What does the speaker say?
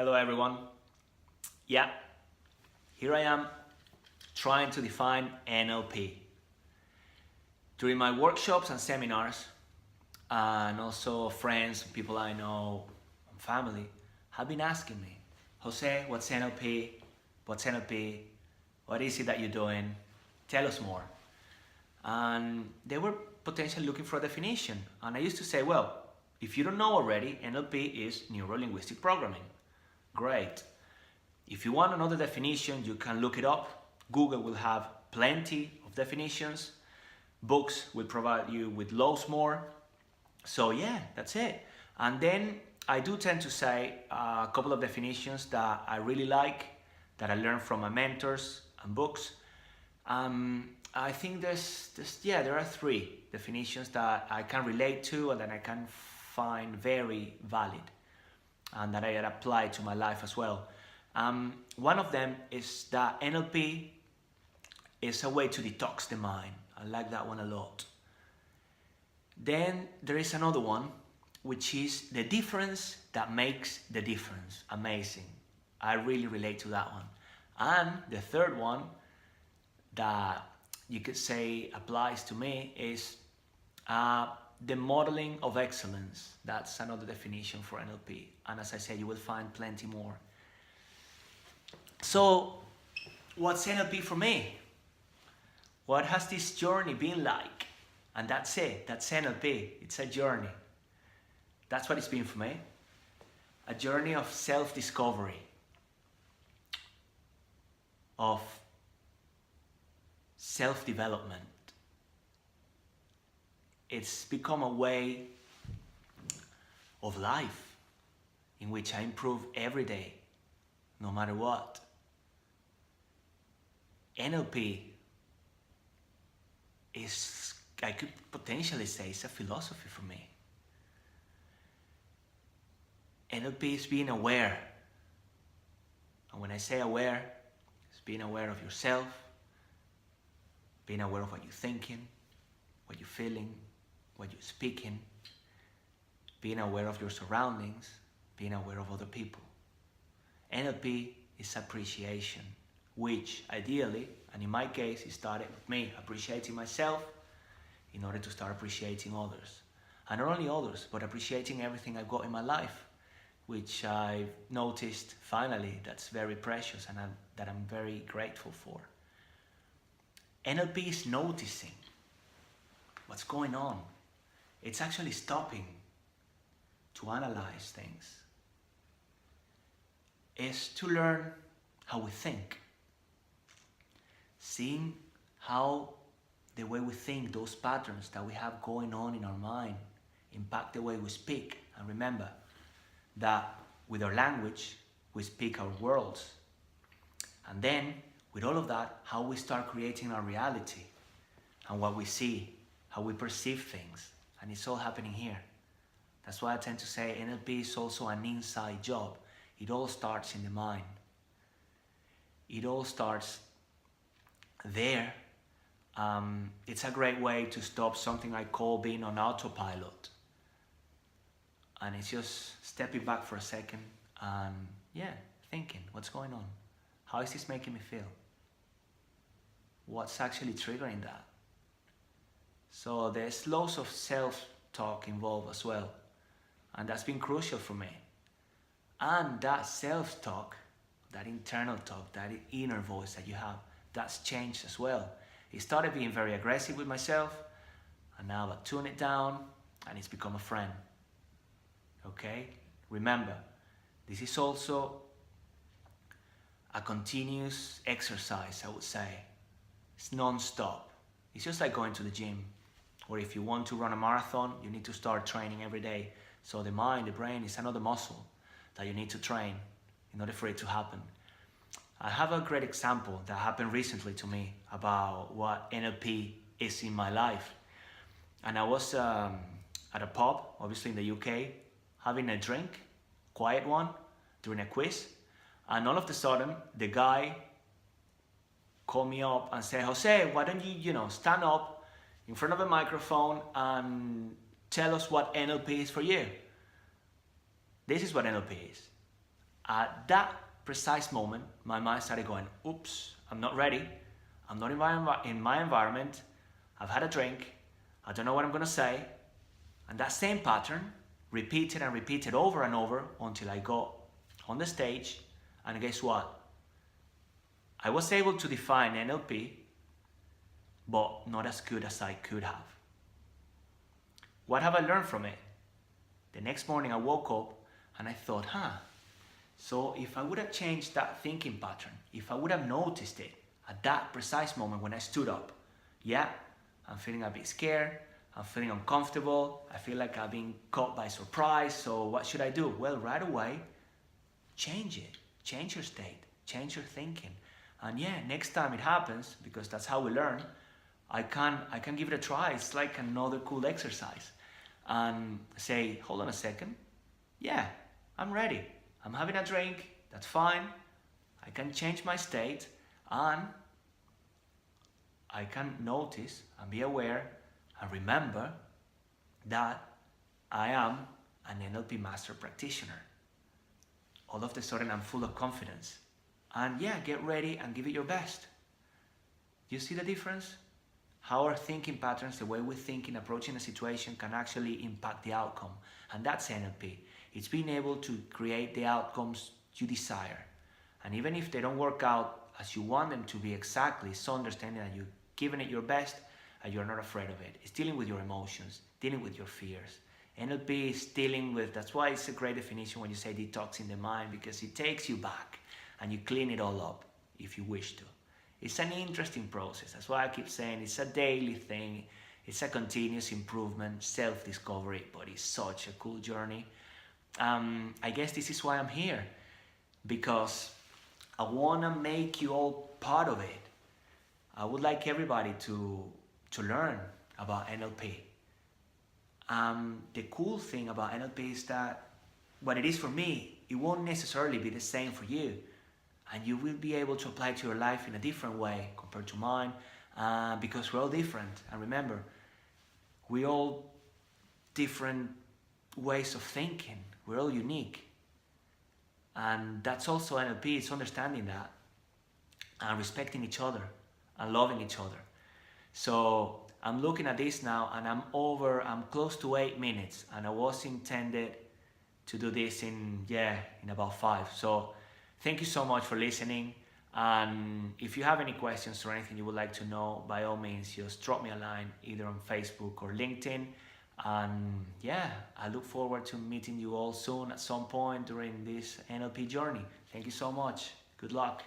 Hello everyone. Yeah, here I am trying to define NLP. During my workshops and seminars, and also friends, people I know, and family, have been asking me, Jose, what's NLP? What's NLP? What is it that you're doing? Tell us more. And they were potentially looking for a definition. And I used to say, well, if you don't know already, NLP is neuro-linguistic programming. Great. If you want another definition, you can look it up. Google will have plenty of definitions. Books will provide you with loads more. So yeah, that's it. And then I do tend to say a couple of definitions that I really like, that I learned from my mentors and books. I think there are three definitions that I can relate to and that I can find very valid and that I apply to my life as well. One of them is that NLP is a way to detox the mind. I like that one a lot. Then there is another one, which is the difference that makes the difference. Amazing. I really relate to that one. And the third one that you could say applies to me is the modeling of excellence. That's another definition for NLP. And as I said, you will find plenty more. So, what's NLP for me? What has this journey been like? And that's it. That's NLP. It's a journey. That's what it's been for me. A journey of self-discovery, of self-development. It's become a way of life in which I improve every day, no matter what. NLP is, I could potentially say, it's a philosophy for me. NLP is being aware. And when I say aware, it's being aware of yourself, being aware of what you're thinking, what you're feeling, what you're speaking, being aware of your surroundings, being aware of other people. NLP is appreciation, which ideally, and in my case, it started with me appreciating myself in order to start appreciating others. And not only others, but appreciating everything I've got in my life, which I've noticed finally that's very precious and that I'm very grateful for. NLP is noticing what's going on. It's actually stopping to analyze things. It's to learn how we think. Seeing how the way we think, those patterns that we have going on in our mind, impact the way we speak. And remember that with our language, we speak our worlds. And then, with all of that, how we start creating our reality and what we see, how we perceive things. And it's all happening here. That's why I tend to say NLP is also an inside job. It all starts in the mind. It all starts there. It's a great way to stop something I call being on autopilot. And it's just stepping back for a second and thinking, what's going on? How is this making me feel? What's actually triggering that? So there's lots of self-talk involved as well. And that's been crucial for me. And that self-talk, that internal talk, that inner voice that you have, that's changed as well. It started being very aggressive with myself, and now I tune it down, and it's become a friend. Okay? Remember, this is also a continuous exercise, I would say. It's non-stop. It's just like going to the gym. Or if you want to run a marathon, you need to start training every day. So the mind, the brain is another muscle that you need to train in order for it to happen. I have a great example that happened recently to me about what NLP is in my life. And I was at a pub, obviously in the UK, having a drink, quiet one, during a quiz. And all of a sudden, the guy called me up and said, Jose, why don't you, stand up in front of a microphone and tell us what NLP is for you. This is what NLP is. At that precise moment, my mind started going, oops, I'm not ready. I'm not in my environment. I've had a drink. I don't know what I'm going to say. And that same pattern repeated and repeated over and over until I got on the stage. And guess what? I was able to define NLP, but not as good as I could have. What have I learned from it? The next morning I woke up and I thought, so if I would have changed that thinking pattern, if I would have noticed it at that precise moment when I stood up, yeah, I'm feeling a bit scared, I'm feeling uncomfortable, I feel like I've been caught by surprise, so what should I do? Well, right away, change it, change your state, change your thinking. And yeah, next time it happens, because that's how we learn, I can give it a try. It's like another cool exercise. And say, hold on a second, yeah, I'm ready. I'm having a drink, that's fine. I can change my state and I can notice and be aware and remember that I am an NLP master practitioner. All of a sudden I'm full of confidence. And yeah, get ready and give it your best. Do you see the difference? How our thinking patterns, the way we think in approaching a situation can actually impact the outcome. And that's NLP. It's being able to create the outcomes you desire. And even if they don't work out as you want them to be exactly, it's understanding that you're giving it your best and you're not afraid of it. It's dealing with your emotions, dealing with your fears. NLP is dealing with, that's why it's a great definition when you say detoxing the mind, because it takes you back and you clean it all up if you wish to. It's an interesting process. That's why I keep saying it's a daily thing. It's a continuous improvement, self-discovery, but it's such a cool journey. I guess this is why I'm here, because I want to make you all part of it. I would like everybody to learn about NLP. The cool thing about NLP is that what it is for me, it won't necessarily be the same for you. And you will be able to apply it to your life in a different way compared to mine, because we're all different. And remember, we're all different ways of thinking. We're all unique. And that's also NLP, it's understanding that and respecting each other and loving each other. So I'm looking at this now and I'm close to 8 minutes, and I was intended to do this in about 5. So thank you so much for listening. And if you have any questions or anything you would like to know, by all means, just drop me a line either on Facebook or LinkedIn. And yeah, I look forward to meeting you all soon at some point during this NLP journey. Thank you so much. Good luck.